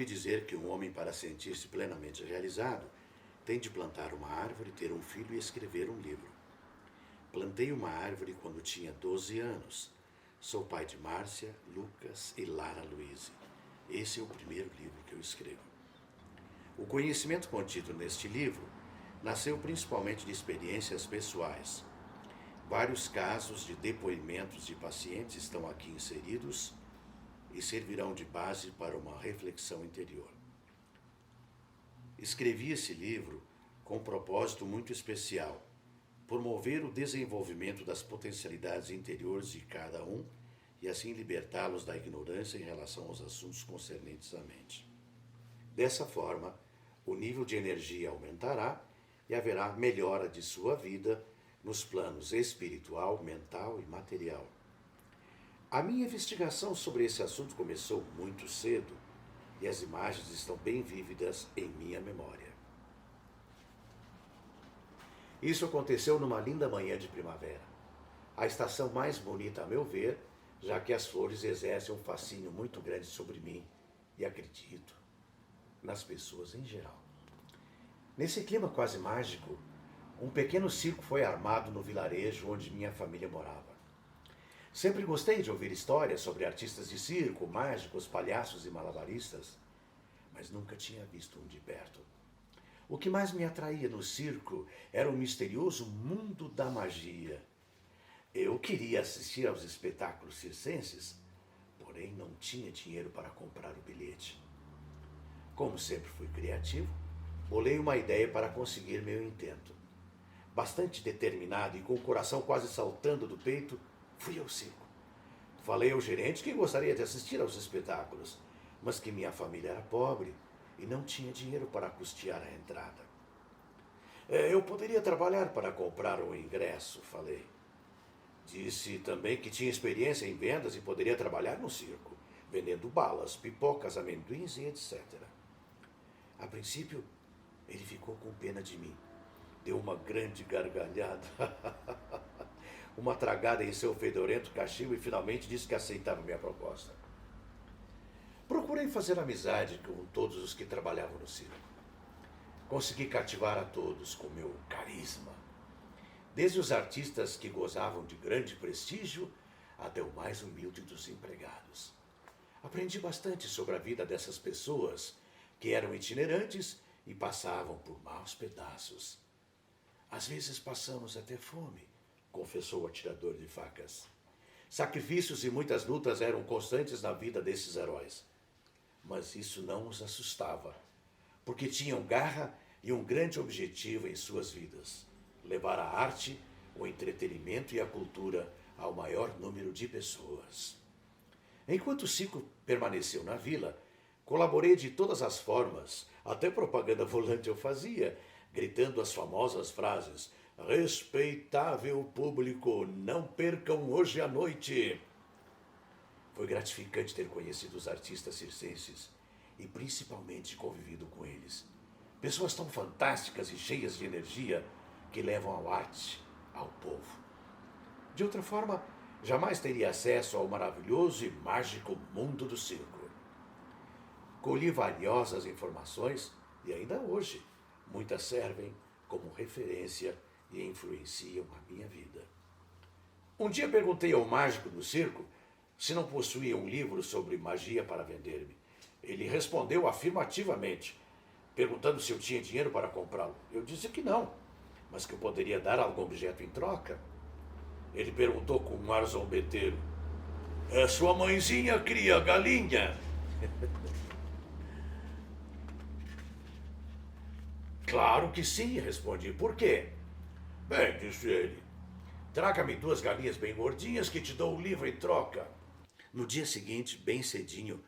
dizer que um homem, para sentir-se plenamente realizado, tem de plantar uma árvore, ter um filho e escrever um livro. Plantei uma árvore quando tinha 12 anos. Sou pai de Márcia, Lucas e Lara Luize. Esse é o primeiro livro que eu escrevo. O conhecimento contido neste livro nasceu principalmente de experiências pessoais. Vários casos de depoimentos de pacientes estão aqui inseridos e servirão de base para uma reflexão interior. Escrevi esse livro com um propósito muito especial: promover o desenvolvimento das potencialidades interiores de cada um e assim libertá-los da ignorância em relação aos assuntos concernentes à mente. Dessa forma, o nível de energia aumentará e haverá melhora de sua vida nos planos espiritual, mental e material. A minha investigação sobre esse assunto começou muito cedo e as imagens estão bem vívidas em minha memória. Isso aconteceu numa linda manhã de primavera. A estação mais bonita, a meu ver, já que as flores exercem um fascínio muito grande sobre mim e, acredito, nas pessoas em geral. Nesse clima quase mágico, um pequeno circo foi armado no vilarejo onde minha família morava. Sempre gostei de ouvir histórias sobre artistas de circo, mágicos, palhaços e malabaristas, mas nunca tinha visto um de perto. O que mais me atraía no circo era o misterioso mundo da magia. Eu queria assistir aos espetáculos circenses, porém não tinha dinheiro para comprar o bilhete. Como sempre fui criativo, bolei uma ideia para conseguir meu intento. Bastante determinado e com o coração quase saltando do peito, fui ao circo. Falei ao gerente que gostaria de assistir aos espetáculos, mas que minha família era pobre e não tinha dinheiro para custear a entrada. Eu poderia trabalhar para comprar o ingresso, falei. Disse também que tinha experiência em vendas e poderia trabalhar no circo, vendendo balas, pipocas, amendoins e etc. A princípio, ele ficou com pena de mim. Deu uma grande gargalhada, uma tragada em seu fedorento cachimbo e finalmente disse que aceitava minha proposta. Procurei fazer amizade com todos os que trabalhavam no circo. Consegui cativar a todos com meu carisma. Desde os artistas que gozavam de grande prestígio até o mais humilde dos empregados. Aprendi bastante sobre a vida dessas pessoas que eram itinerantes e passavam por maus pedaços. Às vezes passamos até fome, confessou o atirador de facas. Sacrifícios e muitas lutas eram constantes na vida desses heróis. Mas isso não os assustava, porque tinham garra e um grande objetivo em suas vidas: levar a arte, o entretenimento e a cultura ao maior número de pessoas. Enquanto o circo permaneceu na vila, colaborei de todas as formas, até propaganda volante eu fazia, gritando as famosas frases: respeitável público, não percam hoje à noite. Foi gratificante ter conhecido os artistas circenses e principalmente convivido com eles. Pessoas tão fantásticas e cheias de energia que levam a arte ao povo. De outra forma, jamais teria acesso ao maravilhoso e mágico mundo do circo. Colhi valiosas informações e ainda hoje muitas servem como referência e influenciam a minha vida. Um dia perguntei ao mágico do circo se não possuía um livro sobre magia para vender-me. Ele respondeu afirmativamente, perguntando se eu tinha dinheiro para comprá-lo. Eu disse que não, mas que eu poderia dar algum objeto em troca. Ele perguntou com um ar zombeteiro: sua mãezinha cria galinha? Claro que sim, respondi. Por quê? Bem, disse ele, traga-me 2 galinhas bem gordinhas que te dou o livro em troca. No dia seguinte, bem cedinho,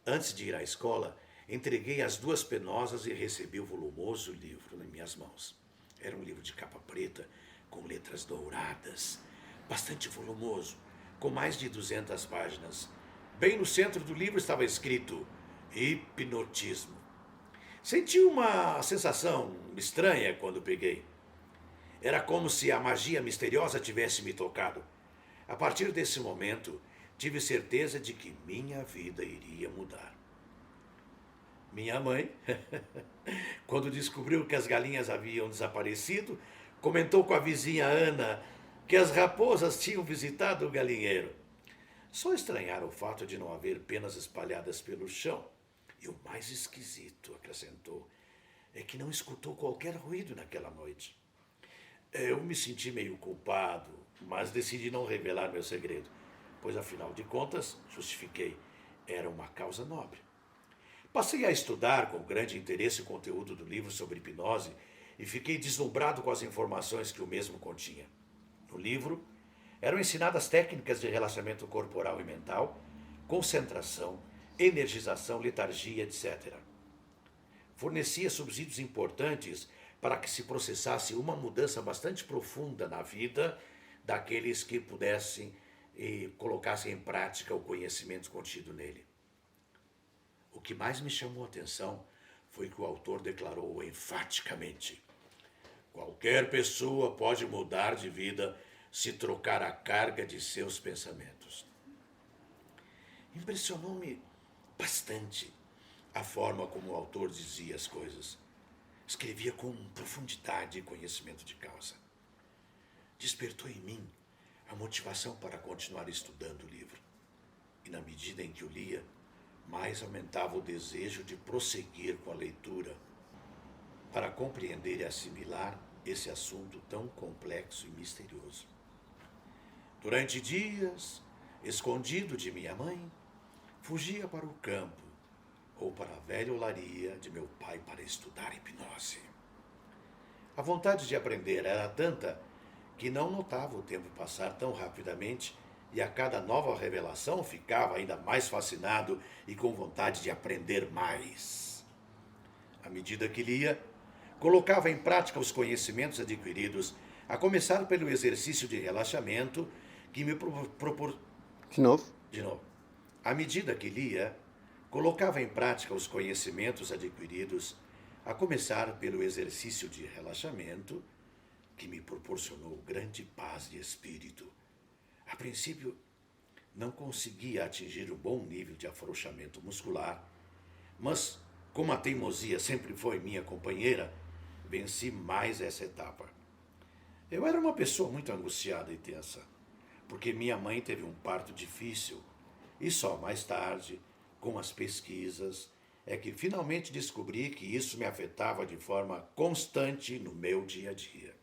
antes de ir à escola, entreguei as 2 penosas e recebi o volumoso livro nas minhas mãos. Era um livro de capa preta, com letras douradas, bastante volumoso, com mais de 200 páginas. Bem no centro do livro estava escrito hipnotismo. Senti uma sensação estranha quando peguei. Era como se a magia misteriosa tivesse me tocado. A partir desse momento, tive certeza de que minha vida iria mudar. Minha mãe, quando descobriu que as galinhas haviam desaparecido, comentou com a vizinha Ana que as raposas tinham visitado o galinheiro. Só estranharam o fato de não haver penas espalhadas pelo chão. E o mais esquisito, acrescentou, é que não escutou qualquer ruído naquela noite. Eu me senti meio culpado, mas decidi não revelar meu segredo, pois afinal de contas, justifiquei, era uma causa nobre. Passei a estudar com grande interesse o conteúdo do livro sobre hipnose e fiquei deslumbrado com as informações que o mesmo continha. No livro, eram ensinadas técnicas de relaxamento corporal e mental, concentração, energização, letargia, etc. Fornecia subsídios importantes para que se processasse uma mudança bastante profunda na vida daqueles que pudessem e colocassem em prática o conhecimento contido nele. O que mais me chamou a atenção foi que o autor declarou enfaticamente: qualquer pessoa pode mudar de vida se trocar a carga de seus pensamentos. Impressionou-me bastante a forma como o autor dizia as coisas. Escrevia com profundidade e conhecimento de causa. Despertou em mim a motivação para continuar estudando o livro. E na medida em que o lia, mais aumentava o desejo de prosseguir com a leitura para compreender e assimilar esse assunto tão complexo e misterioso. Durante dias, escondido de minha mãe, fugia para o campo ou para a velha olaria de meu pai para estudar hipnose. A vontade de aprender era tanta que não notava o tempo passar tão rapidamente e a cada nova revelação ficava ainda mais fascinado e com vontade de aprender mais. À medida que lia, colocava em prática os conhecimentos adquiridos, a começar pelo exercício de relaxamento que me De novo? De novo. À medida que lia, colocava em prática os conhecimentos adquiridos, a começar pelo exercício de relaxamento que me proporcionou grande paz de espírito. A princípio, não conseguia atingir um bom nível de afrouxamento muscular, mas, como a teimosia sempre foi minha companheira, venci mais essa etapa. Eu era uma pessoa muito angustiada e tensa, porque minha mãe teve um parto difícil e só mais tarde, com as pesquisas, é que finalmente descobri que isso me afetava de forma constante no meu dia a dia.